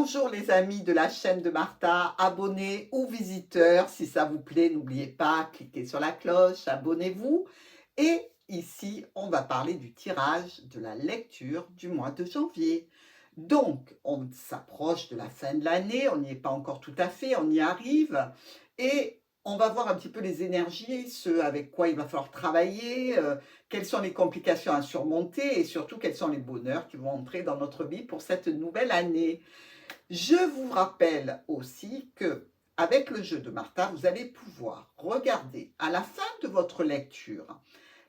Bonjour les amis de la chaîne de Martha, abonnés ou visiteurs, si ça vous plaît, n'oubliez pas, cliquez sur la cloche, abonnez-vous. Et ici, on va parler du tirage de la lecture du mois de janvier. Donc, on s'approche de la fin de l'année, on n'y est pas encore tout à fait, on y arrive. Et on va voir un petit peu les énergies, ce avec quoi il va falloir travailler, quelles sont les complications à surmonter et surtout quels sont les bonheurs qui vont entrer dans notre vie pour cette nouvelle année. Je vous rappelle aussi que avec le jeu de Martha, vous allez pouvoir regarder à la fin de votre lecture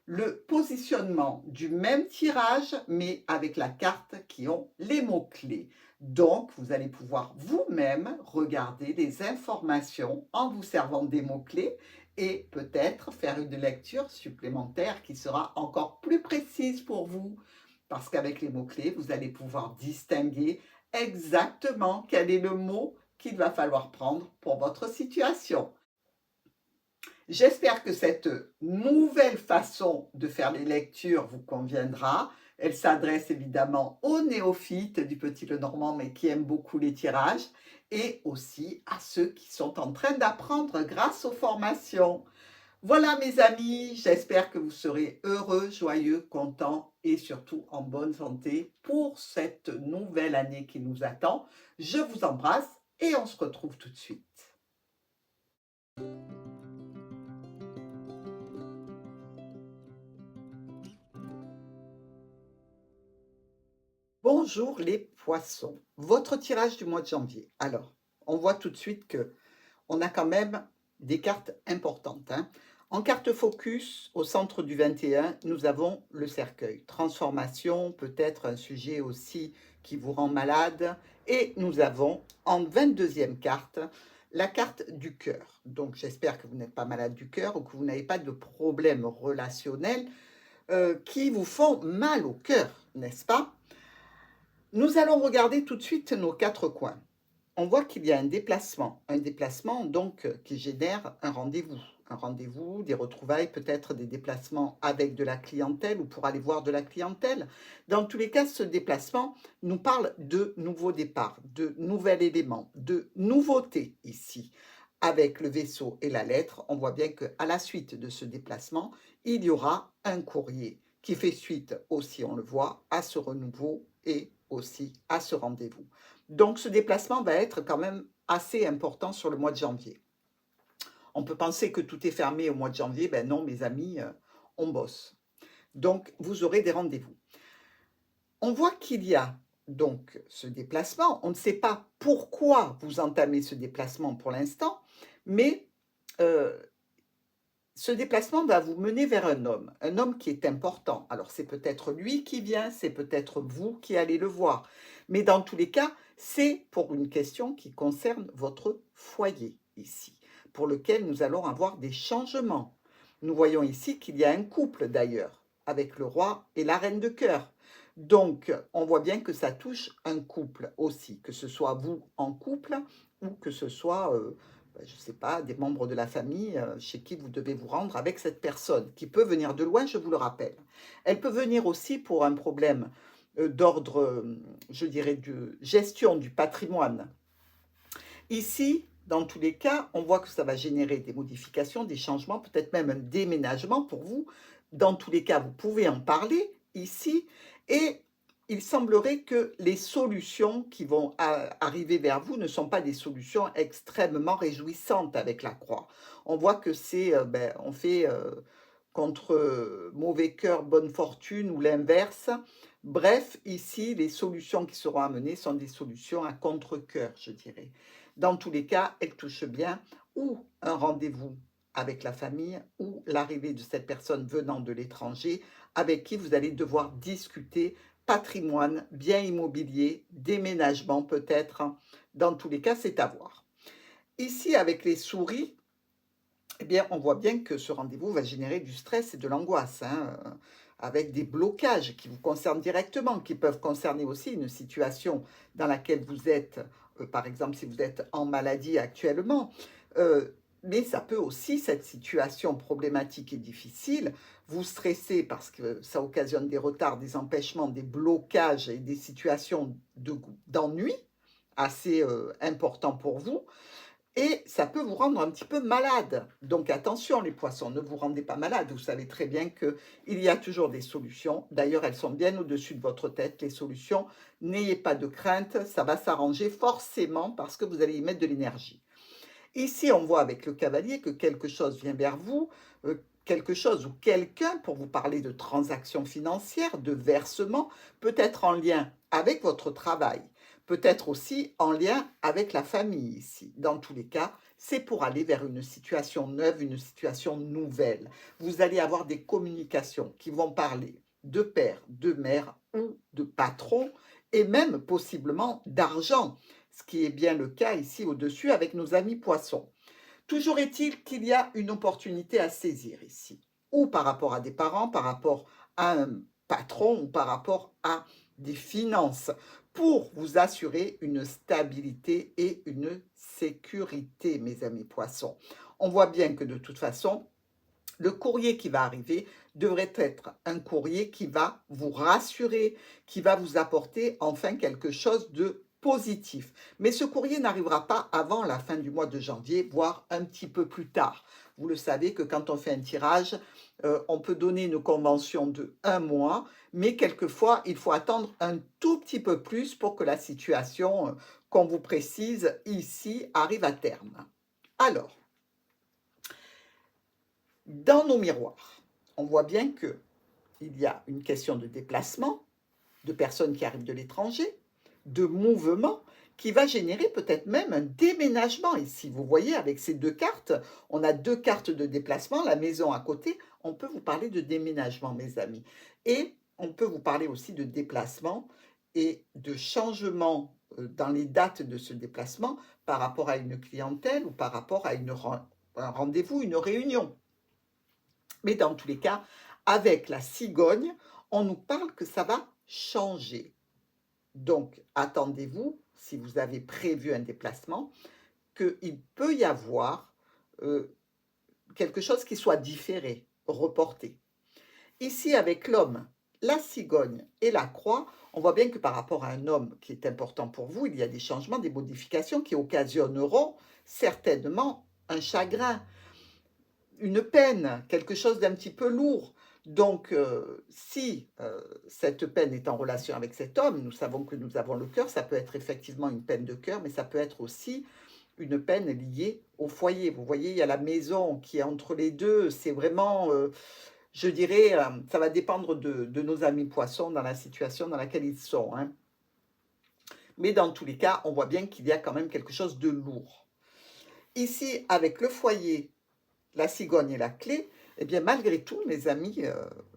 le positionnement du même tirage, mais avec la carte qui ont les mots-clés. Donc, vous allez pouvoir vous-même regarder les informations en vous servant des mots-clés et peut-être faire une lecture supplémentaire qui sera encore plus précise pour vous. Parce qu'avec les mots-clés, vous allez pouvoir distinguer exactement quel est le mot qu'il va falloir prendre pour votre situation. J'espère que cette nouvelle façon de faire les lectures vous conviendra. Elle s'adresse évidemment aux néophytes du Petit Lenormand, mais qui aiment beaucoup les tirages, et aussi à ceux qui sont en train d'apprendre grâce aux formations. Voilà mes amis, j'espère que vous serez heureux, joyeux, contents et surtout en bonne santé pour cette nouvelle année qui nous attend. Je vous embrasse et on se retrouve tout de suite. Bonjour les poissons, votre tirage du mois de janvier. Alors, on voit tout de suite que on a quand même des cartes importantes. En carte focus, au centre du 21, nous avons le cercueil. Transformation, peut-être un sujet aussi qui vous rend malade. Et nous avons en 22e carte, la carte du cœur. Donc j'espère que vous n'êtes pas malade du cœur ou que vous n'avez pas de problèmes relationnels qui vous font mal au cœur, n'est-ce pas? Nous allons regarder tout de suite nos quatre coins. On voit qu'il y a un déplacement donc qui génère un rendez-vous, des retrouvailles, peut-être des déplacements avec de la clientèle ou pour aller voir de la clientèle. Dans tous les cas, ce déplacement nous parle de nouveaux départs, de nouvel élément, de nouveautés ici. Avec le vaisseau et la lettre, on voit bien qu'à la suite de ce déplacement, il y aura un courrier qui fait suite aussi, on le voit, à ce renouveau et aussi à ce rendez-vous. Donc ce déplacement va être quand même assez important sur le mois de janvier. On peut penser que tout est fermé au mois de janvier, ben non mes amis, on bosse. Donc vous aurez des rendez-vous. On voit qu'il y a donc ce déplacement, on ne sait pas pourquoi vous entamez ce déplacement pour l'instant, mais ce déplacement va vous mener vers un homme qui est important. Alors c'est peut-être lui qui vient, c'est peut-être vous qui allez le voir. Mais dans tous les cas, c'est pour une question qui concerne votre foyer ici, pour lequel nous allons avoir des changements. Nous voyons ici qu'il y a un couple d'ailleurs, avec le roi et la reine de cœur. Donc on voit bien que ça touche un couple aussi, que ce soit vous en couple ou que ce soit je ne sais pas, des membres de la famille chez qui vous devez vous rendre avec cette personne, qui peut venir de loin, je vous le rappelle. Elle peut venir aussi pour un problème d'ordre, je dirais, de gestion du patrimoine. Ici, dans tous les cas, on voit que ça va générer des modifications, des changements, peut-être même un déménagement pour vous. Dans tous les cas, vous pouvez en parler ici et il semblerait que les solutions qui vont arriver vers vous ne sont pas des solutions extrêmement réjouissantes avec la croix. On voit que c'est, on fait contre mauvais cœur, bonne fortune ou l'inverse. Bref, ici, les solutions qui seront amenées sont des solutions à contre-cœur, je dirais. Dans tous les cas, elles touchent bien ou un rendez-vous avec la famille ou l'arrivée de cette personne venant de l'étranger avec qui vous allez devoir discuter patrimoine, bien immobilier, déménagement peut-être. Dans tous les cas, c'est à voir. Ici, avec les souris, eh bien, on voit bien que ce rendez-vous va générer du stress et de l'angoisse, avec des blocages qui vous concernent directement, qui peuvent concerner aussi une situation dans laquelle vous êtes, par exemple, si vous êtes en maladie actuellement. Mais ça peut aussi, cette situation problématique et difficile, vous stresser parce que ça occasionne des retards, des empêchements, des blocages et des situations d'ennui assez important pour vous et ça peut vous rendre un petit peu malade. Donc attention les poissons, ne vous rendez pas malade. Vous savez très bien qu'il y a toujours des solutions. D'ailleurs, elles sont bien au-dessus de votre tête, les solutions. N'ayez pas de crainte, ça va s'arranger forcément parce que vous allez y mettre de l'énergie. Ici, on voit avec le cavalier que quelque chose vient vers vous, quelque chose ou quelqu'un, pour vous parler de transactions financières, de versements, peut être en lien avec votre travail, peut être aussi en lien avec la famille ici. Dans tous les cas, c'est pour aller vers une situation neuve, une situation nouvelle. Vous allez avoir des communications qui vont parler de père, de mère ou de patron et même possiblement d'argent, ce qui est bien le cas ici au-dessus avec nos amis poissons. Toujours est-il qu'il y a une opportunité à saisir ici, ou par rapport à des parents, par rapport à un patron, ou par rapport à des finances, pour vous assurer une stabilité et une sécurité, mes amis poissons. On voit bien que de toute façon, le courrier qui va arriver devrait être un courrier qui va vous rassurer, qui va vous apporter enfin quelque chose de positif. Mais ce courrier n'arrivera pas avant la fin du mois de janvier, voire un petit peu plus tard. Vous le savez que quand on fait un tirage, on peut donner une convention de 1 mois, mais quelquefois, il faut attendre un tout petit peu plus pour que la situation qu'on vous précise ici arrive à terme. Alors, dans nos miroirs, on voit bien qu'il y a une question de déplacement, de personnes qui arrivent de l'étranger, de mouvement, qui va générer peut-être même un déménagement ici. Vous voyez, avec ces deux cartes, on a deux cartes de déplacement, la maison à côté, on peut vous parler de déménagement, mes amis. Et on peut vous parler aussi de déplacement et de changement dans les dates de ce déplacement par rapport à une clientèle ou par rapport à un rendez-vous, une réunion. Mais dans tous les cas, avec la cigogne, on nous parle que ça va changer. Donc, attendez-vous, si vous avez prévu un déplacement, qu'il peut y avoir quelque chose qui soit différé, reporté. Ici, avec l'homme, la cigogne et la croix, on voit bien que par rapport à un homme qui est important pour vous, il y a des changements, des modifications qui occasionneront certainement un chagrin, une peine, quelque chose d'un petit peu lourd. Donc, si cette peine est en relation avec cet homme, nous savons que nous avons le cœur, ça peut être effectivement une peine de cœur, mais ça peut être aussi une peine liée au foyer. Vous voyez, il y a la maison qui est entre les deux. C'est vraiment, je dirais, ça va dépendre de nos amis poissons dans la situation dans laquelle ils sont, hein. Mais dans tous les cas, on voit bien qu'il y a quand même quelque chose de lourd. Ici, avec le foyer, la cigogne et la clé, eh bien, malgré tout, mes amis,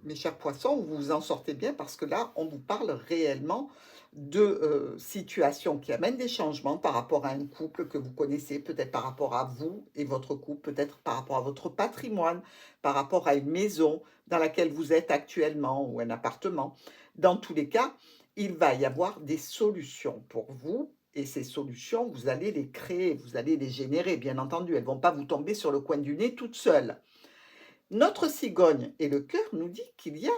mes chers poissons, vous vous en sortez bien parce que là, on vous parle réellement de situations qui amènent des changements par rapport à un couple que vous connaissez, peut-être par rapport à vous et votre couple, peut-être par rapport à votre patrimoine, par rapport à une maison dans laquelle vous êtes actuellement ou un appartement. Dans tous les cas, il va y avoir des solutions pour vous. Et ces solutions, vous allez les créer, vous allez les générer, bien entendu. Elles ne vont pas vous tomber sur le coin du nez toutes seules. Notre cigogne et le cœur nous dit qu'il y a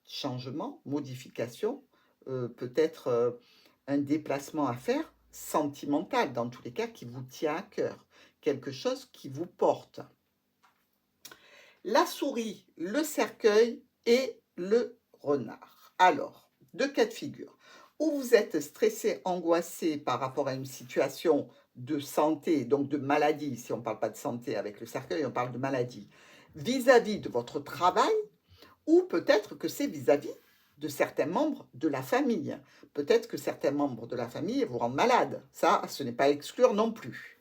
changement, modification, peut-être un déplacement à faire sentimental, dans tous les cas, qui vous tient à cœur, quelque chose qui vous porte. La souris, le cercueil et le renard. Alors, deux cas de figure. Ou vous êtes stressé, angoissé par rapport à une situation de santé, donc de maladie, si on ne parle pas de santé avec le cercueil, on parle de maladie, vis-à-vis de votre travail, ou peut-être que c'est vis-à-vis de certains membres de la famille. Peut-être que certains membres de la famille vous rendent malade. Ça, ce n'est pas à exclure non plus.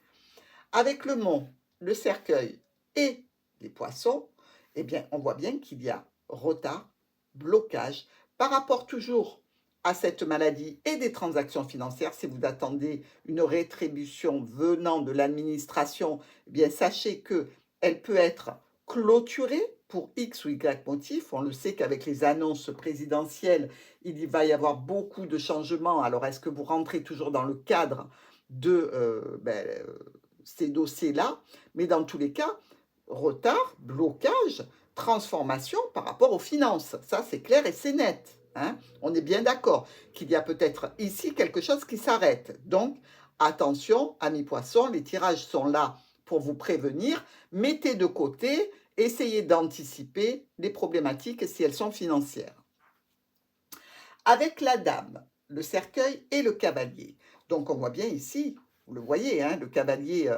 Avec le mont, le cercueil et les poissons, eh bien, on voit bien qu'il y a retard, blocage, par rapport toujours à cette maladie et des transactions financières. Si vous attendez une rétribution venant de l'administration, eh bien, sachez qu'elle peut être clôturée pour X ou Y motif. On le sait qu'avec les annonces présidentielles, il va y avoir beaucoup de changements. Alors, est-ce que vous rentrez toujours dans le cadre de ces dossiers-là? Mais dans tous les cas, retard, blocage, transformation par rapport aux finances. Ça, c'est clair et c'est net. hein. On est bien d'accord qu'il y a peut-être ici quelque chose qui s'arrête. Donc, attention, amis poissons, les tirages sont là pour vous prévenir. Mettez de côté, essayez d'anticiper les problématiques si elles sont financières. Avec la dame, le cercueil et le cavalier. Donc, on voit bien ici, vous le voyez, hein, le cavalier,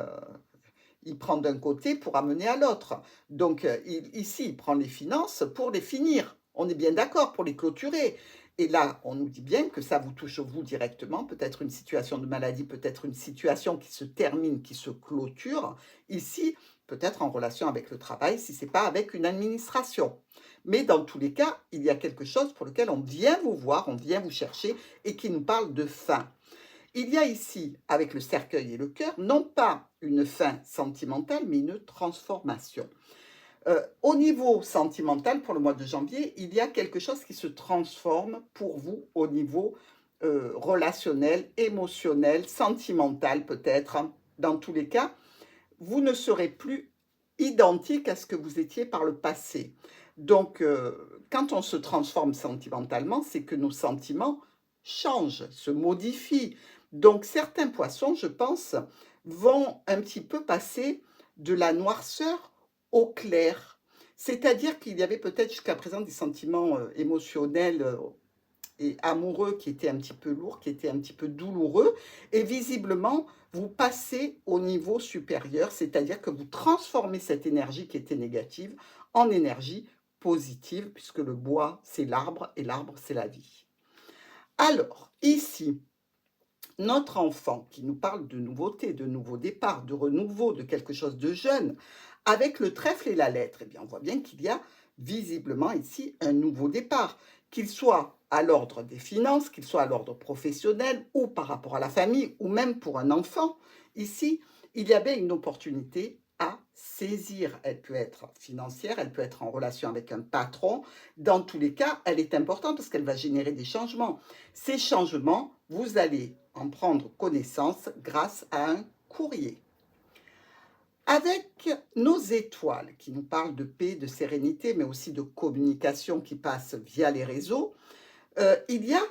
il prend d'un côté pour amener à l'autre. Donc, ici, il prend les finances pour les finir. On est bien d'accord, pour les clôturer. Et là, on nous dit bien que ça vous touche vous directement, peut-être une situation de maladie, peut-être une situation qui se termine, qui se clôture. Ici, peut-être en relation avec le travail, si ce n'est pas avec une administration. Mais dans tous les cas, il y a quelque chose pour lequel on vient vous voir, on vient vous chercher et qui nous parle de fin. Il y a ici, avec le cercueil et le cœur, non pas une fin sentimentale, mais une transformation. Au niveau sentimental, pour le mois de janvier, il y a quelque chose qui se transforme pour vous au niveau relationnel, émotionnel, sentimental peut-être. Dans tous les cas, vous ne serez plus identique à ce que vous étiez par le passé. Donc, quand on se transforme sentimentalement, c'est que nos sentiments changent, se modifient. Donc, certains poissons, je pense, vont un petit peu passer de la noirceur au clair. C'est-à-dire qu'il y avait peut-être jusqu'à présent des sentiments émotionnels et amoureux qui étaient un petit peu lourds, qui étaient un petit peu douloureux. Et visiblement, vous passez au niveau supérieur, c'est-à-dire que vous transformez cette énergie qui était négative en énergie positive, puisque le bois, c'est l'arbre, et l'arbre, c'est la vie. Alors, ici, notre enfant qui nous parle de nouveauté, de nouveau départ, de renouveau, de quelque chose de jeune, avec le trèfle et la lettre, eh bien, on voit bien qu'il y a visiblement ici un nouveau départ, qu'il soit à l'ordre des finances, qu'il soit à l'ordre professionnel ou par rapport à la famille ou même pour un enfant. Ici, il y a bien une opportunité à saisir. Elle peut être financière, elle peut être en relation avec un patron. Dans tous les cas, elle est importante parce qu'elle va générer des changements. Ces changements, vous allez en prendre connaissance grâce à un courrier. Avec nos étoiles qui nous parlent de paix, de sérénité, mais aussi de communication qui passe via les réseaux, il y a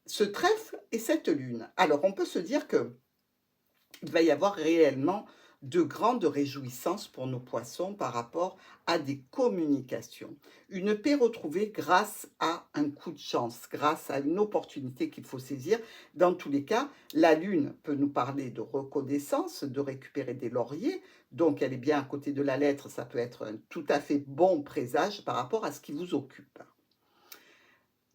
ce trèfle et cette lune. Alors, on peut se dire que il va y avoir réellement de grandes réjouissances pour nos poissons par rapport à des communications. Une paix retrouvée grâce à un coup de chance, grâce à une opportunité qu'il faut saisir. Dans tous les cas, la lune peut nous parler de reconnaissance, de récupérer des lauriers. Donc, elle est bien à côté de la lettre, ça peut être un tout à fait bon présage par rapport à ce qui vous occupe.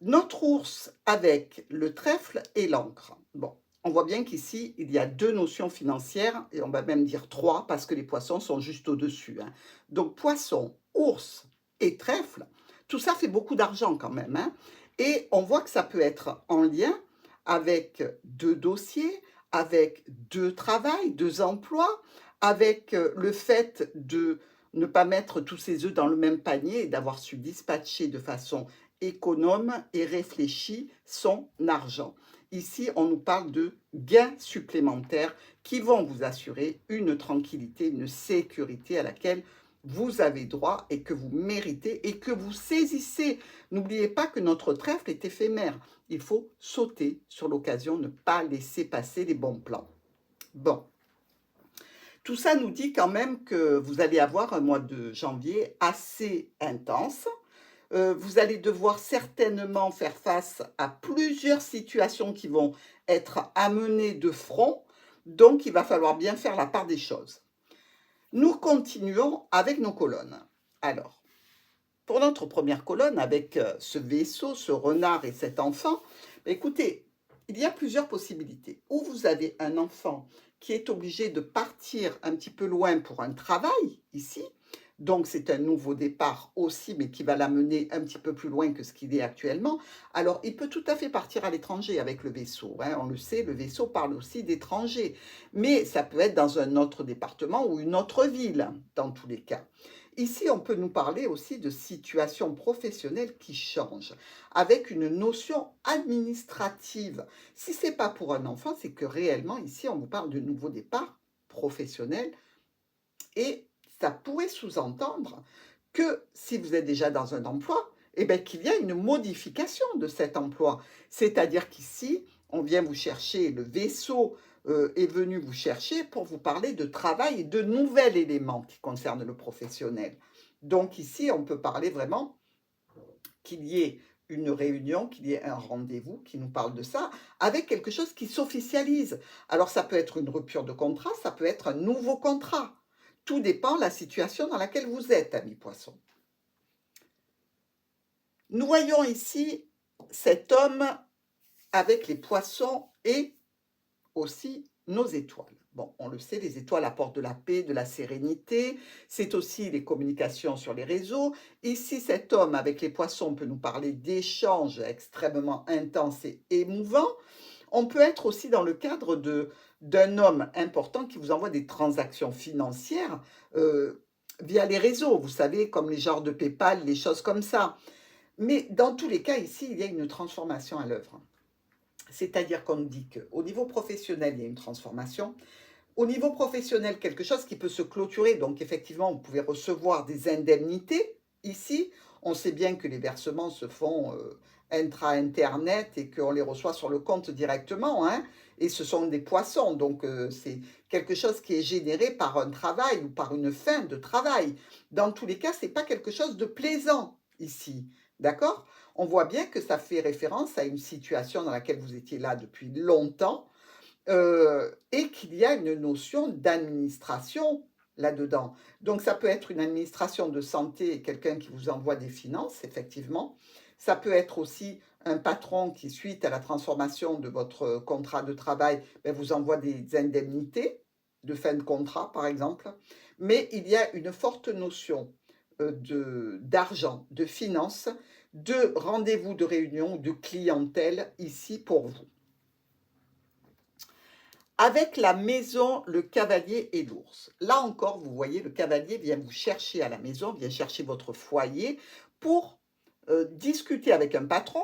Notre ours avec le trèfle et l'encre. Bon, on voit bien qu'ici, il y a deux notions financières, et on va même dire trois, parce que les poissons sont juste au-dessus. Hein. Donc, poisson, ours et trèfle, tout ça fait beaucoup d'argent quand même. Hein. Et on voit que ça peut être en lien avec deux dossiers, avec deux travails, deux emplois, avec le fait de ne pas mettre tous ses œufs dans le même panier et d'avoir su dispatcher de façon économe et réfléchit son argent. Ici, on nous parle de gains supplémentaires qui vont vous assurer une tranquillité, une sécurité à laquelle vous avez droit et que vous méritez et que vous saisissez. N'oubliez pas que notre trèfle est éphémère. Il faut sauter sur l'occasion, ne pas laisser passer les bons plans. Bon. Tout ça nous dit quand même que vous allez avoir un mois de janvier assez intense. Vous allez devoir certainement faire face à plusieurs situations qui vont être amenées de front. Donc, il va falloir bien faire la part des choses. Nous continuons avec nos colonnes. Alors, pour notre première colonne, avec ce vaisseau, ce renard et cet enfant, écoutez, il y a plusieurs possibilités. Ou vous avez un enfant qui est obligé de partir un petit peu loin pour un travail, ici. Donc, c'est un nouveau départ aussi, mais qui va l'amener un petit peu plus loin que ce qu'il est actuellement. Alors, il peut tout à fait partir à l'étranger avec le vaisseau. Hein. On le sait, le vaisseau parle aussi d'étranger. Mais ça peut être dans un autre département ou une autre ville, dans tous les cas. Ici, on peut nous parler aussi de situations professionnelles qui changent, avec une notion administrative. Si ce n'est pas pour un enfant, c'est que réellement, ici, on vous parle de nouveau départ professionnel et ça pourrait sous-entendre que si vous êtes déjà dans un emploi, eh bien, qu'il y a une modification de cet emploi. C'est-à-dire qu'ici, on vient vous chercher, le vaisseau est venu vous chercher pour vous parler de travail et de nouveaux éléments qui concernent le professionnel. Donc ici, on peut parler vraiment qu'il y ait une réunion, qu'il y ait un rendez-vous qui nous parle de ça, avec quelque chose qui s'officialise. Alors ça peut être une rupture de contrat, ça peut être un nouveau contrat. Tout dépend de la situation dans laquelle vous êtes, ami poisson. Nous voyons ici cet homme avec les poissons et aussi nos étoiles. Bon, on le sait, les étoiles apportent de la paix, de la sérénité. C'est aussi les communications sur les réseaux. Ici, cet homme avec les poissons peut nous parler d'échanges extrêmement intenses et émouvants. On peut être aussi dans le cadre d'un homme important qui vous envoie des transactions financières via les réseaux, vous savez, comme les genres de PayPal, les choses comme ça. Mais dans tous les cas, ici, il y a une transformation à l'œuvre. C'est-à-dire qu'on dit qu'au niveau professionnel, il y a une transformation. Au niveau professionnel, quelque chose qui peut se clôturer. Donc, effectivement, vous pouvez recevoir des indemnités. Ici, on sait bien que les versements se font intra-internet et qu'on les reçoit sur le compte directement. Hein, et ce sont des poissons. Donc, c'est quelque chose qui est généré par un travail ou par une fin de travail. Dans tous les cas, ce n'est pas quelque chose de plaisant ici. D'accord? On voit bien que ça fait référence à une situation dans laquelle vous étiez là depuis longtemps et qu'il y a une notion d'administration là-dedans. Donc, ça peut être une administration de santé et quelqu'un qui vous envoie des finances, effectivement. Ça peut être aussi un patron qui, suite à la transformation de votre contrat de travail, vous envoie des indemnités de fin de contrat, par exemple. Mais il y a une forte notion d'argent, de finances, de rendez-vous de réunion, de clientèle ici pour vous. Avec la maison, le cavalier et l'ours. Là encore, vous voyez, le cavalier vient vous chercher à la maison, vient chercher votre foyer pour discuter avec un patron,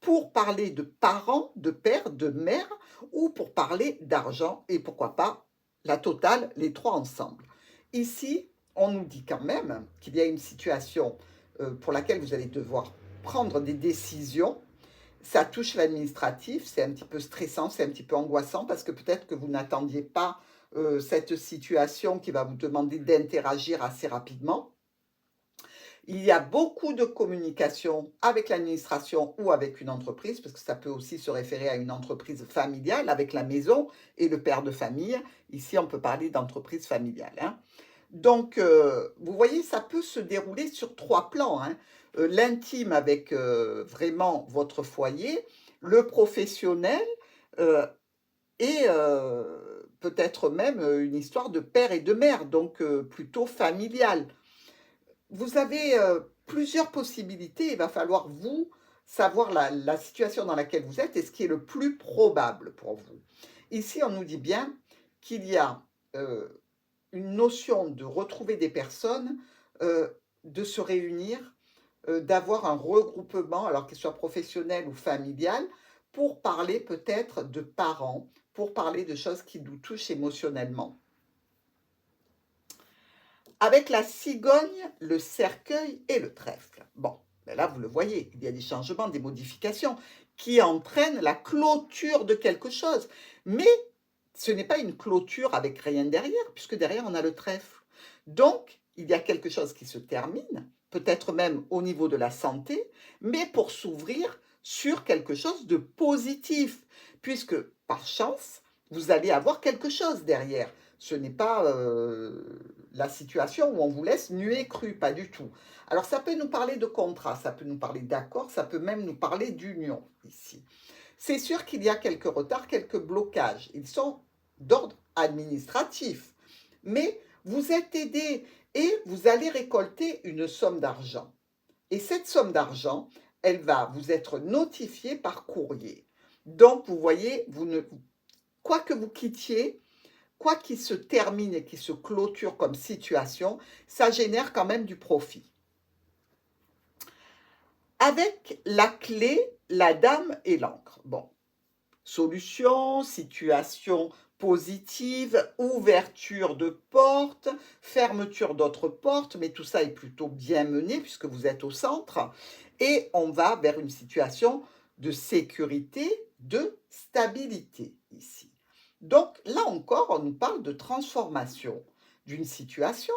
pour parler de parents, de père, de mère, ou pour parler d'argent, et pourquoi pas la totale, les trois ensemble. Ici, on nous dit quand même qu'il y a une situation pour laquelle vous allez devoir prendre des décisions. Ça touche l'administratif, c'est un petit peu stressant, c'est un petit peu angoissant parce que peut-être que vous n'attendiez pas cette situation qui va vous demander d'interagir assez rapidement. Il y a beaucoup de communication avec l'administration ou avec une entreprise, parce que ça peut aussi se référer à une entreprise familiale avec la maison et le père de famille. Ici, on peut parler d'entreprise familiale. Hein. Donc, vous voyez, ça peut se dérouler sur trois plans. Hein. L'intime avec vraiment votre foyer, le professionnel et peut-être même une histoire de père et de mère, donc plutôt familiale. Vous avez plusieurs possibilités. Il va falloir, vous, savoir la situation dans laquelle vous êtes et ce qui est le plus probable pour vous. Ici, on nous dit bien qu'il y a une notion de retrouver des personnes, de se réunir, d'avoir un regroupement, alors qu'il soit professionnel ou familial, pour parler peut-être de parents, pour parler de choses qui nous touchent émotionnellement. Avec la cigogne, le cercueil et le trèfle. Bon, ben là, vous le voyez, il y a des changements, des modifications qui entraînent la clôture de quelque chose. Mais ce n'est pas une clôture avec rien derrière, puisque derrière, on a le trèfle. Donc, il y a quelque chose qui se termine, peut-être même au niveau de la santé, mais pour s'ouvrir sur quelque chose de positif, puisque par chance, vous allez avoir quelque chose derrière. Ce n'est pas la situation où on vous laisse nu et cru, pas du tout. Alors, ça peut nous parler de contrat, ça peut nous parler d'accord, ça peut même nous parler d'union ici. C'est sûr qu'il y a quelques retards, quelques blocages. Ils sont d'ordre administratif. Mais vous êtes aidé et vous allez récolter une somme d'argent. Et cette somme d'argent, elle va vous être notifiée par courrier. Donc, vous voyez, quoi que vous quittiez, quoi qu'il se termine et qu'il se clôture comme situation, ça génère quand même du profit. Avec la clé, la dame et l'encre. Bon, solution, situation positive, ouverture de portes, fermeture d'autres portes, mais tout ça est plutôt bien mené puisque vous êtes au centre. et on va vers une situation de sécurité, de stabilité ici. Donc là encore, on nous parle de transformation d'une situation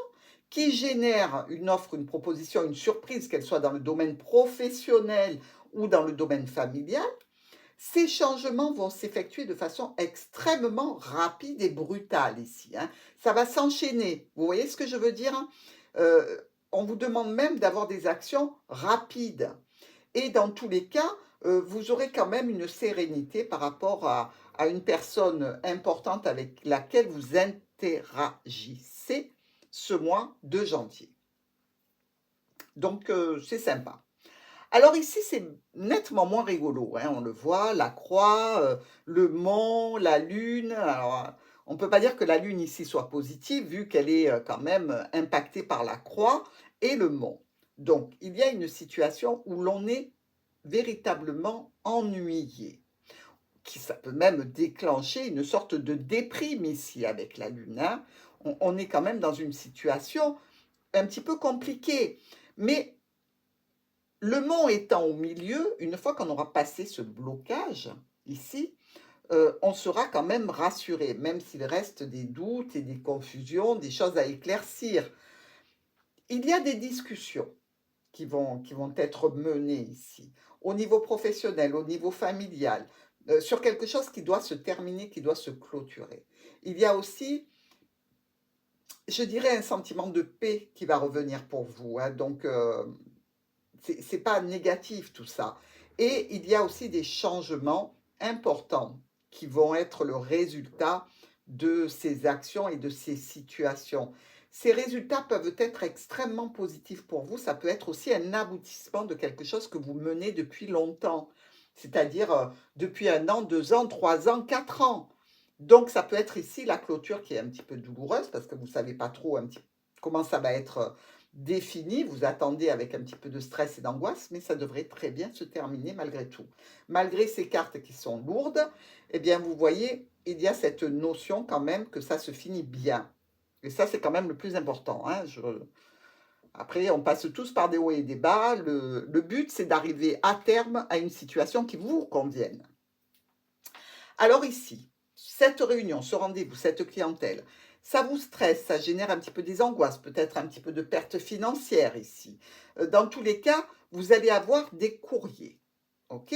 qui génère une offre, une proposition, une surprise, qu'elle soit dans le domaine professionnel ou dans le domaine familial. Ces changements vont s'effectuer de façon extrêmement rapide et brutale ici, hein. Ça va s'enchaîner. Vous voyez ce que je veux dire, hein? On vous demande même d'avoir des actions rapides. Et dans tous les cas, vous aurez quand même une sérénité par rapport à une personne importante avec laquelle vous interagissez ce mois de janvier. Donc, c'est sympa. Alors ici, c'est nettement moins rigolo, hein, on le voit, la croix, le mont, la lune. Alors, on ne peut pas dire que la lune ici soit positive, vu qu'elle est quand même impactée par la croix et le mont. Donc, il y a une situation où l'on est véritablement ennuyé, ça peut même déclencher une sorte de déprime ici avec la lune, hein. On est quand même dans une situation un petit peu compliquée, mais le mont étant au milieu, une fois qu'on aura passé ce blocage ici, on sera quand même rassuré, même s'il reste des doutes et des confusions, des choses à éclaircir. Il y a des discussions qui vont être menées ici, au niveau professionnel, au niveau familial, sur quelque chose qui doit se terminer, qui doit se clôturer. Il y a aussi, je dirais, un sentiment de paix qui va revenir pour vous, hein, donc c'est pas négatif tout ça. Et il y a aussi des changements importants qui vont être le résultat de ces actions et de ces situations. Ces résultats peuvent être extrêmement positifs pour vous. Ça peut être aussi un aboutissement de quelque chose que vous menez depuis longtemps, c'est-à-dire depuis 1 an, 2 ans, 3 ans, 4 ans. Donc ça peut être ici la clôture qui est un petit peu douloureuse parce que vous ne savez pas trop comment ça va être défini, vous attendez avec un petit peu de stress et d'angoisse, mais ça devrait très bien se terminer malgré tout. Malgré ces cartes qui sont lourdes, eh bien, vous voyez, il y a cette notion quand même que ça se finit bien. Et ça, c'est quand même le plus important, hein. Après, on passe tous par des hauts et des bas. Le but, c'est d'arriver à terme à une situation qui vous convienne. Alors ici, cette réunion, ce rendez-vous, cette clientèle, ça vous stresse, ça génère un petit peu des angoisses, peut-être un petit peu de perte financière ici. Dans tous les cas, vous allez avoir des courriers. OK?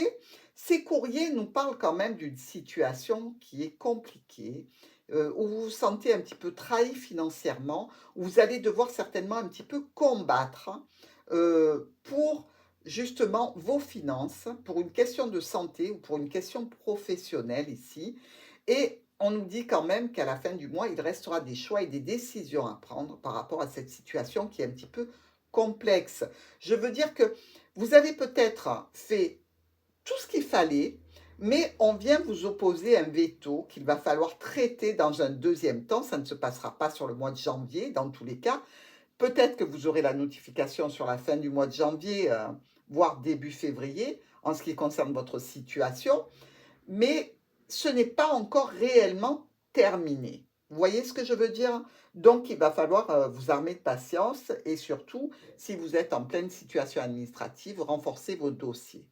Ces courriers nous parlent quand même d'une situation qui est compliquée, où vous vous sentez un petit peu trahi financièrement, où vous allez devoir certainement un petit peu combattre pour justement vos finances, pour une question de santé ou pour une question professionnelle ici. Et on nous dit quand même qu'à la fin du mois, il restera des choix et des décisions à prendre par rapport à cette situation qui est un petit peu complexe. Je veux dire que vous avez peut-être fait tout ce qu'il fallait, mais on vient vous opposer un veto qu'il va falloir traiter dans un deuxième temps. Ça ne se passera pas sur le mois de janvier, dans tous les cas. Peut-être que vous aurez la notification sur la fin du mois de janvier, voire début février, en ce qui concerne votre situation, mais ce n'est pas encore réellement terminé. Vous voyez ce que je veux dire? Donc, il va falloir vous armer de patience et surtout, si vous êtes en pleine situation administrative, renforcer vos dossiers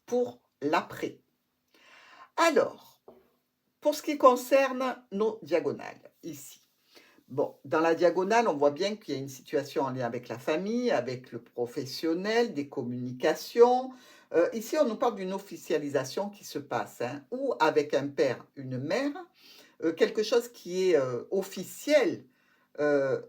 pour l'après. Alors, pour ce qui concerne nos diagonales, ici. Bon, dans la diagonale, on voit bien qu'il y a une situation en lien avec la famille, avec le professionnel, des communications. Ici, on nous parle d'une officialisation qui se passe, hein, ou avec un père, une mère, quelque chose qui est officiel,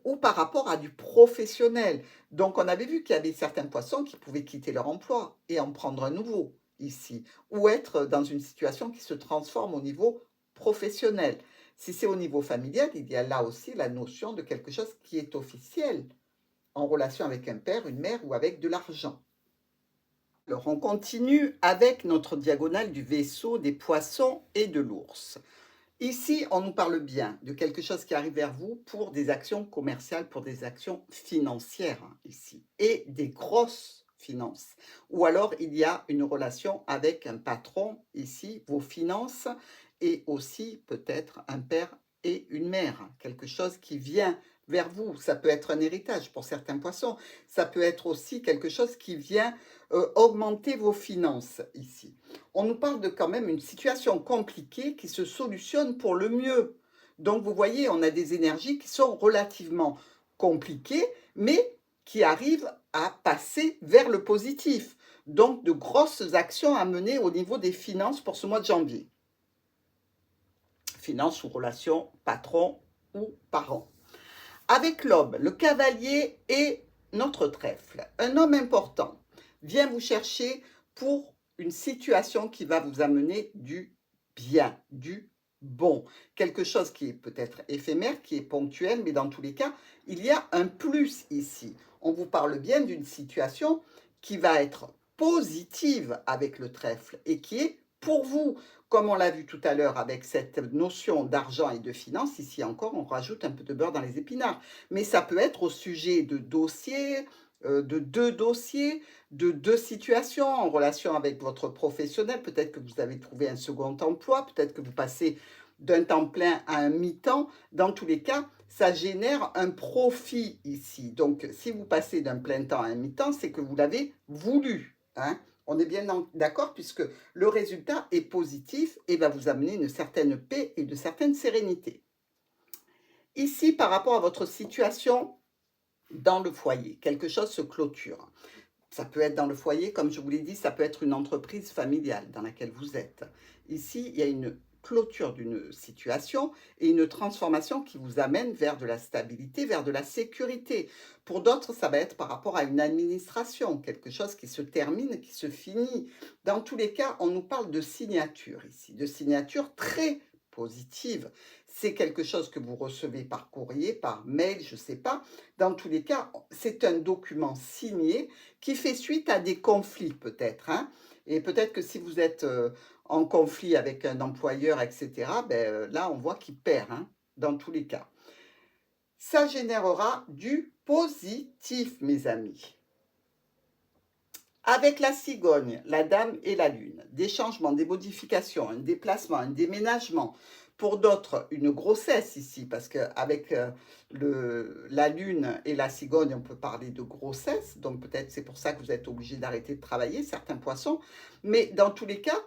ou par rapport à du professionnel. Donc, on avait vu qu'il y avait certains poissons qui pouvaient quitter leur emploi et en prendre un nouveau ici, ou être dans une situation qui se transforme au niveau professionnel. Si c'est au niveau familial, il y a là aussi la notion de quelque chose qui est officiel, en relation avec un père, une mère ou avec de l'argent. Alors, on continue avec notre diagonale du vaisseau, des poissons et de l'ours. Ici, on nous parle bien de quelque chose qui arrive vers vous pour des actions commerciales, pour des actions financières, hein, ici, et des grosses finances. Ou alors, il y a une relation avec un patron, ici, vos finances, et aussi peut-être un père et une mère, quelque chose qui vient vers vous. Ça peut être un héritage pour certains poissons. Ça peut être aussi quelque chose qui vient augmenter vos finances ici. On nous parle de quand même une situation compliquée qui se solutionne pour le mieux. Donc vous voyez, on a des énergies qui sont relativement compliquées, mais qui arrivent à passer vers le positif. Donc de grosses actions à mener au niveau des finances pour ce mois de janvier. Finances ou relations patron ou parent. Avec l'homme, le cavalier et notre trèfle, un homme important vient vous chercher pour une situation qui va vous amener du bien, du bon. Quelque chose qui est peut-être éphémère, qui est ponctuel, mais dans tous les cas, il y a un plus ici. On vous parle bien d'une situation qui va être positive avec le trèfle et qui est pour vous. Comme on l'a vu tout à l'heure avec cette notion d'argent et de finance, ici encore, on rajoute un peu de beurre dans les épinards. Mais ça peut être au sujet de dossiers, de deux dossiers, de deux situations en relation avec votre professionnel. Peut-être que vous avez trouvé un second emploi, peut-être que vous passez d'un temps plein à un mi-temps. Dans tous les cas, ça génère un profit ici. Donc, si vous passez d'un plein temps à un mi-temps, c'est que vous l'avez voulu, hein. On est bien d'accord puisque le résultat est positif et va vous amener une certaine paix et de certaine sérénité. Ici, par rapport à votre situation dans le foyer, quelque chose se clôture. Ça peut être dans le foyer, comme je vous l'ai dit, ça peut être une entreprise familiale dans laquelle vous êtes. Ici, il y a une clôture d'une situation et une transformation qui vous amène vers de la stabilité, vers de la sécurité. Pour d'autres, ça va être par rapport à une administration, quelque chose qui se termine, qui se finit. Dans tous les cas, on nous parle de signature ici, de signature très positive. C'est quelque chose que vous recevez par courrier, par mail, je ne sais pas. Dans tous les cas, c'est un document signé qui fait suite à des conflits peut-être, hein. Et peut-être que si vous êtes en conflit avec un employeur, etc., ben, là, on voit qu'il perd, hein, dans tous les cas. Ça générera du positif, mes amis. Avec la cigogne, la dame et la lune, des changements, des modifications, un déplacement, un déménagement. Pour d'autres, une grossesse ici, parce qu'avec la lune et la cigogne, on peut parler de grossesse. Donc peut-être c'est pour ça que vous êtes obligé d'arrêter de travailler, certains poissons. Mais dans tous les cas,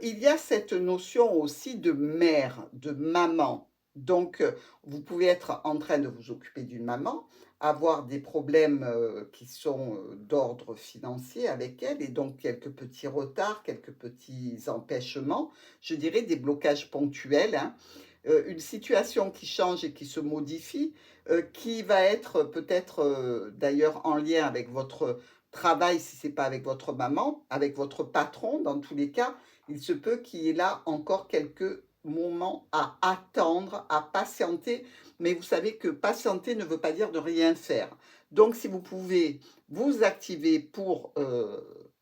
il y a cette notion aussi de mère, de maman. Donc vous pouvez être en train de vous occuper d'une maman, avoir des problèmes qui sont d'ordre financier avec elle et donc quelques petits retards, quelques petits empêchements, je dirais des blocages ponctuels, hein. Une situation qui change et qui se modifie, qui va être peut-être d'ailleurs en lien avec votre travail, si ce n'est pas avec votre maman, avec votre patron, dans tous les cas, il se peut qu'il y ait là encore quelques moments à attendre, à patienter, mais vous savez que patienter ne veut pas dire de rien faire. Donc, si vous pouvez vous activer pour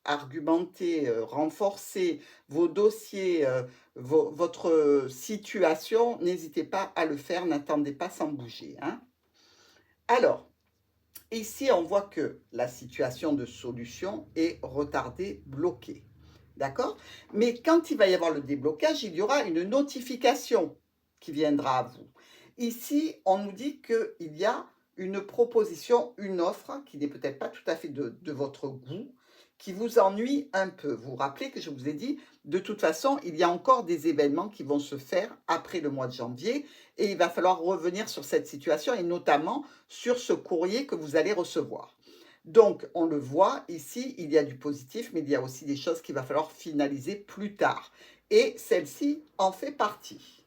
argumenter, renforcer vos dossiers, votre situation, n'hésitez pas à le faire, n'attendez pas sans bouger, hein. Alors, ici, on voit que la situation de solution est retardée, bloquée. D'accord? Mais quand il va y avoir le déblocage, il y aura une notification qui viendra à vous. Ici, on nous dit qu'il y a une proposition, une offre qui n'est peut-être pas tout à fait de votre goût, qui vous ennuie un peu. Vous vous rappelez que je vous ai dit, de toute façon, il y a encore des événements qui vont se faire après le mois de janvier et il va falloir revenir sur cette situation et notamment sur ce courrier que vous allez recevoir. Donc, on le voit ici, il y a du positif, mais il y a aussi des choses qu'il va falloir finaliser plus tard. Et celle-ci en fait partie.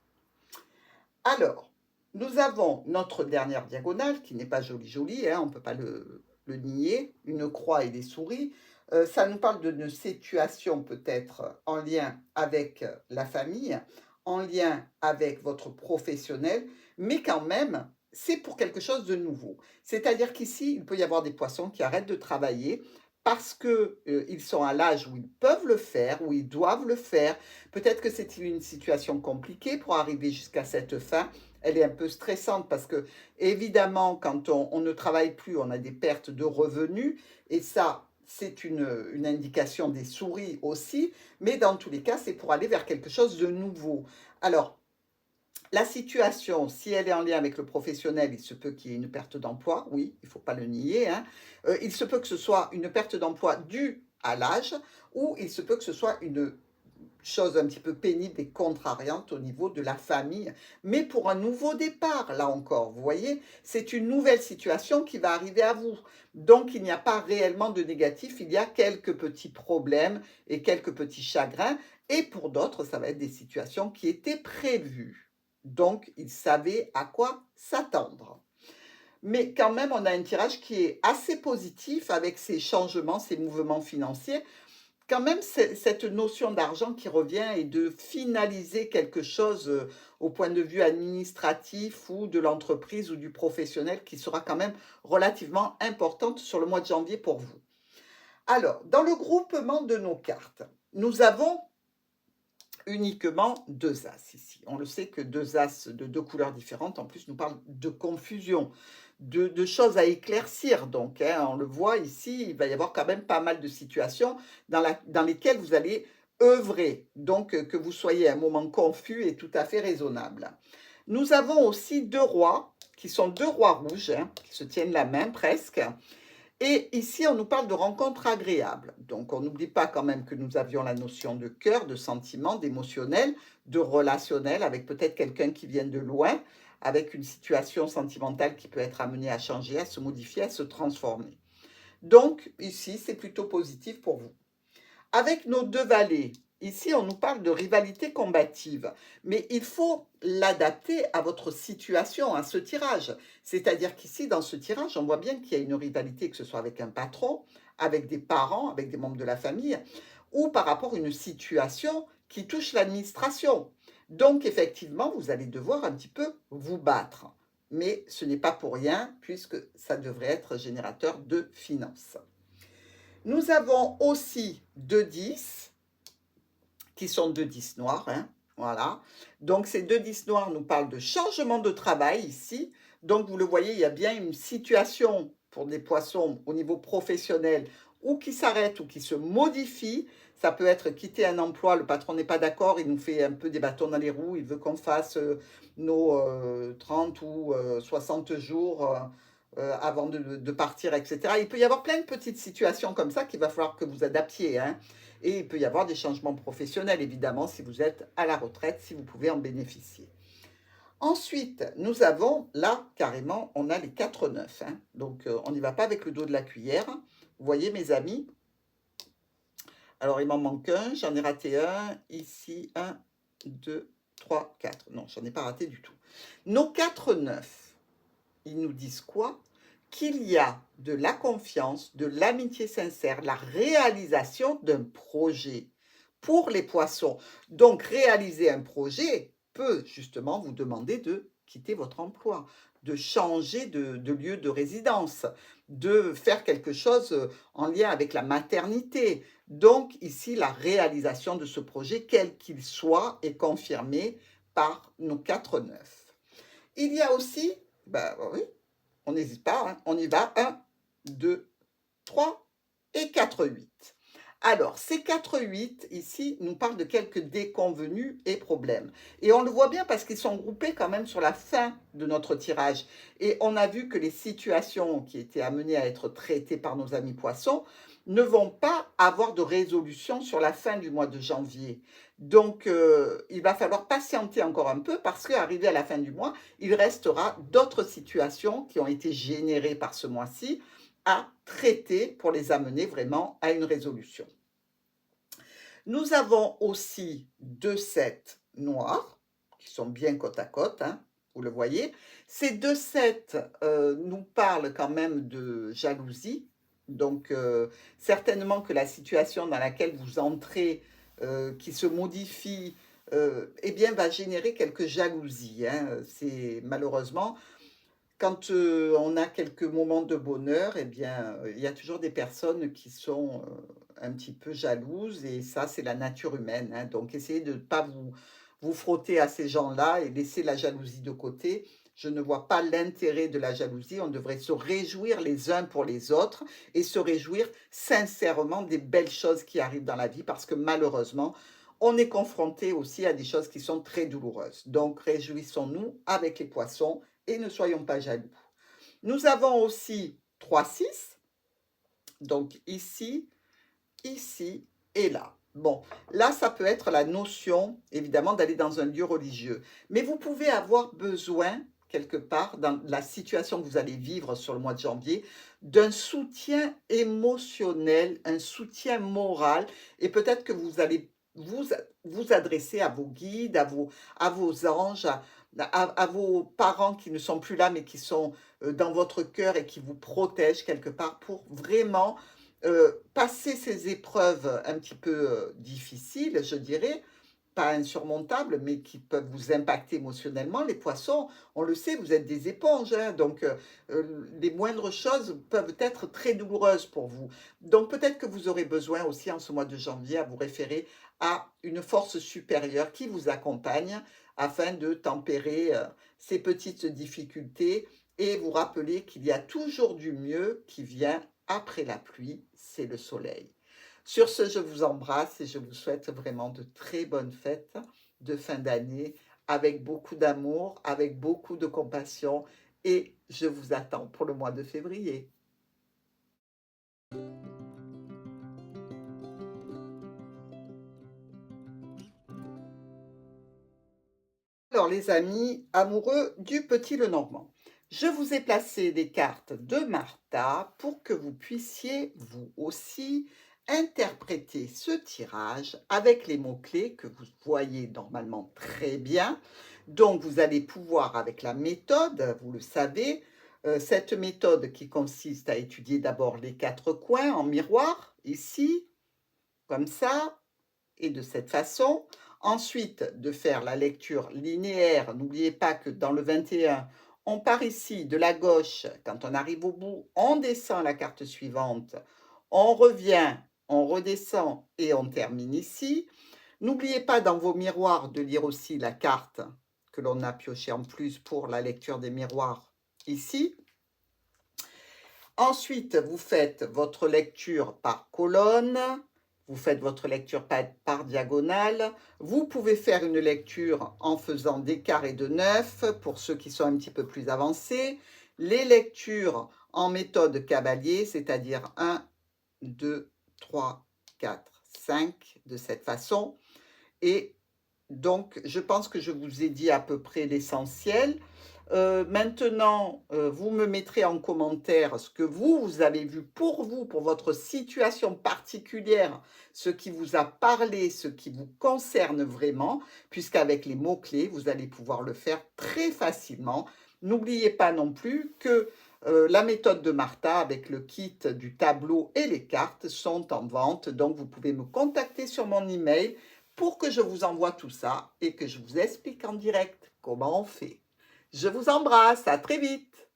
Alors, nous avons notre dernière diagonale, qui n'est pas jolie, hein, on ne peut pas le nier, une croix et des souris. Ça nous parle d'une situation peut-être en lien avec la famille, en lien avec votre professionnel, mais quand même, c'est pour quelque chose de nouveau. C'est-à-dire qu'ici, il peut y avoir des poissons qui arrêtent de travailler parce qu'ils sont à l'âge où ils peuvent le faire, où ils doivent le faire. Peut-être que c'est une situation compliquée pour arriver jusqu'à cette fin. Elle est un peu stressante parce que, évidemment, quand on ne travaille plus, on a des pertes de revenus. Et ça, c'est une indication des souris aussi. Mais dans tous les cas, c'est pour aller vers quelque chose de nouveau. Alors, La situation, si elle est en lien avec le professionnel, il se peut qu'il y ait une perte d'emploi, oui, il ne faut pas le nier, hein. Il se peut que ce soit une perte d'emploi due à l'âge ou il se peut que ce soit une chose un petit peu pénible et contrariante au niveau de la famille, mais pour un nouveau départ, là encore, vous voyez, c'est une nouvelle situation qui va arriver à vous. Donc, il n'y a pas réellement de négatif, il y a quelques petits problèmes et quelques petits chagrins, et pour d'autres, ça va être des situations qui étaient prévues. Donc, ils savaient à quoi s'attendre. Mais quand même, on a un tirage qui est assez positif avec ces changements, ces mouvements financiers, quand même, cette notion d'argent qui revient et de finaliser quelque chose, au point de vue administratif ou de l'entreprise ou du professionnel qui sera quand même relativement importante sur le mois de janvier pour vous. Alors, dans le groupement de nos cartes, nous avons uniquement 2 as ici. On le sait que 2 as de 2 couleurs différentes, en plus, nous parlent de confusion, de choses à éclaircir donc, hein. On le voit ici, il va y avoir quand même pas mal de situations dans lesquelles vous allez œuvrer. Donc, que vous soyez à un moment confus est tout à fait raisonnable. Nous avons aussi 2 rois, qui sont 2 rois rouges, hein, qui se tiennent la main presque. Et ici, on nous parle de rencontres agréables. Donc, on n'oublie pas quand même que nous avions la notion de cœur, de sentiment, d'émotionnel, de relationnel, avec peut-être quelqu'un qui vient de loin, avec une situation sentimentale qui peut être amenée à changer, à se modifier, à se transformer. Donc, ici, c'est plutôt positif pour vous. Avec nos 2 valets, ici, on nous parle de rivalité combative, mais il faut l'adapter à votre situation, à ce tirage. C'est-à-dire qu'ici, dans ce tirage, on voit bien qu'il y a une rivalité, que ce soit avec un patron, avec des parents, avec des membres de la famille, ou par rapport à une situation qui touche l'administration. Donc, effectivement, vous allez devoir un petit peu vous battre. Mais ce n'est pas pour rien, puisque ça devrait être générateur de finances. Nous avons aussi 2 10 qui sont 2 10 noirs, hein, voilà. Donc ces 2 10 noirs nous parlent de changement de travail ici. Donc vous le voyez, il y a bien une situation pour des poissons au niveau professionnel ou qui s'arrête ou qui se modifie. Ça peut être quitter un emploi, le patron n'est pas d'accord, il nous fait un peu des bâtons dans les roues, il veut qu'on fasse nos 30 ou 60 jours avant de partir, etc. Il peut y avoir plein de petites situations comme ça qu'il va falloir que vous adaptiez, hein. Et il peut y avoir des changements professionnels, évidemment, si vous êtes à la retraite, si vous pouvez en bénéficier. Ensuite, nous avons là, carrément, on a les 4-9, hein. Donc, on n'y va pas avec le dos de la cuillère. Vous voyez, mes amis? Alors, il m'en manque un, j'en ai raté un. Ici, 1, 2, 3, 4. Non, j'en ai pas raté du tout. Nos 4-9, ils nous disent quoi? Qu'il y a de la confiance, de l'amitié sincère, la réalisation d'un projet pour les poissons. Donc, réaliser un projet peut justement vous demander de quitter votre emploi, de changer de lieu de résidence, de faire quelque chose en lien avec la maternité. Donc, ici, la réalisation de ce projet, quel qu'il soit, est confirmée par nos 4-9. Il y a aussi, ben oui, on n'hésite pas, hein, on y va, 1, 2, 3 et 4-8. Alors, ces 4-8, ici, nous parlent de quelques déconvenus et problèmes. Et on le voit bien parce qu'ils sont groupés quand même sur la fin de notre tirage. Et on a vu que les situations qui étaient amenées à être traitées par nos amis poissons ne vont pas avoir de résolution sur la fin du mois de janvier. Donc, il va falloir patienter encore un peu parce qu'arrivé à la fin du mois, il restera d'autres situations qui ont été générées par ce mois-ci à traiter pour les amener vraiment à une résolution. Nous avons aussi 2 sets noirs qui sont bien côte à côte, hein, vous le voyez. Ces 2 sets nous parlent quand même de jalousie. Donc, certainement que la situation dans laquelle vous entrez, qui se modifie, eh bien, va générer quelques jalousies, hein. C'est malheureusement, quand on a quelques moments de bonheur, eh bien, il y a toujours des personnes qui sont un petit peu jalouses et ça, c'est la nature humaine, hein. Donc, essayez de ne pas vous frotter à ces gens-là et laisser la jalousie de côté. Je ne vois pas l'intérêt de la jalousie. On devrait se réjouir les uns pour les autres et se réjouir sincèrement des belles choses qui arrivent dans la vie parce que malheureusement, on est confronté aussi à des choses qui sont très douloureuses. Donc, réjouissons-nous avec les poissons et ne soyons pas jaloux. Nous avons aussi 3-6, donc ici, ici et là. Bon, là, ça peut être la notion, évidemment, d'aller dans un lieu religieux. Mais vous pouvez avoir besoin, quelque part, dans la situation que vous allez vivre sur le mois de janvier, d'un soutien émotionnel, un soutien moral, et peut-être que vous allez vous adresser à vos guides, à vos anges, à vos parents qui ne sont plus là, mais qui sont dans votre cœur et qui vous protègent quelque part pour vraiment passer ces épreuves un petit peu difficiles, je dirais, pas insurmontables, mais qui peuvent vous impacter émotionnellement. Les poissons, on le sait, vous êtes des éponges, hein, donc les moindres choses peuvent être très douloureuses pour vous. Donc peut-être que vous aurez besoin aussi en ce mois de janvier à vous référer à une force supérieure qui vous accompagne afin de tempérer ces petites difficultés et vous rappeler qu'il y a toujours du mieux qui vient après la pluie, c'est le soleil. Sur ce, je vous embrasse et je vous souhaite vraiment de très bonnes fêtes de fin d'année avec beaucoup d'amour, avec beaucoup de compassion et je vous attends pour le mois de février. Alors les amis amoureux du Petit Lenormand, je vous ai placé des cartes de Martha pour que vous puissiez vous aussi interpréter ce tirage avec les mots-clés que vous voyez normalement très bien. Donc vous allez pouvoir avec la méthode, vous le savez, cette méthode qui consiste à étudier d'abord les 4 coins en miroir, ici, comme ça, et de cette façon. Ensuite, de faire la lecture linéaire. N'oubliez pas que dans le 21, on part ici de la gauche. Quand on arrive au bout, on descend la carte suivante. On revient, on redescend et on termine ici. N'oubliez pas dans vos miroirs de lire aussi la carte que l'on a piochée en plus pour la lecture des miroirs ici. Ensuite, vous faites votre lecture par colonne. Vous faites votre lecture par diagonale. Vous pouvez faire une lecture en faisant des carrés de 9 pour ceux qui sont un petit peu plus avancés. Les lectures en méthode cavalier, c'est-à-dire 1, 2, 3, 4, 5, de cette façon. Et donc, je pense que je vous ai dit à peu près l'essentiel. Maintenant, vous me mettrez en commentaire ce que vous avez vu pour vous, pour votre situation particulière, ce qui vous a parlé, ce qui vous concerne vraiment, puisqu'avec les mots-clés, vous allez pouvoir le faire très facilement. N'oubliez pas non plus que la méthode de Martha avec le kit du tableau et les cartes sont en vente, donc vous pouvez me contacter sur mon email pour que je vous envoie tout ça et que je vous explique en direct comment on fait. Je vous embrasse, à très vite.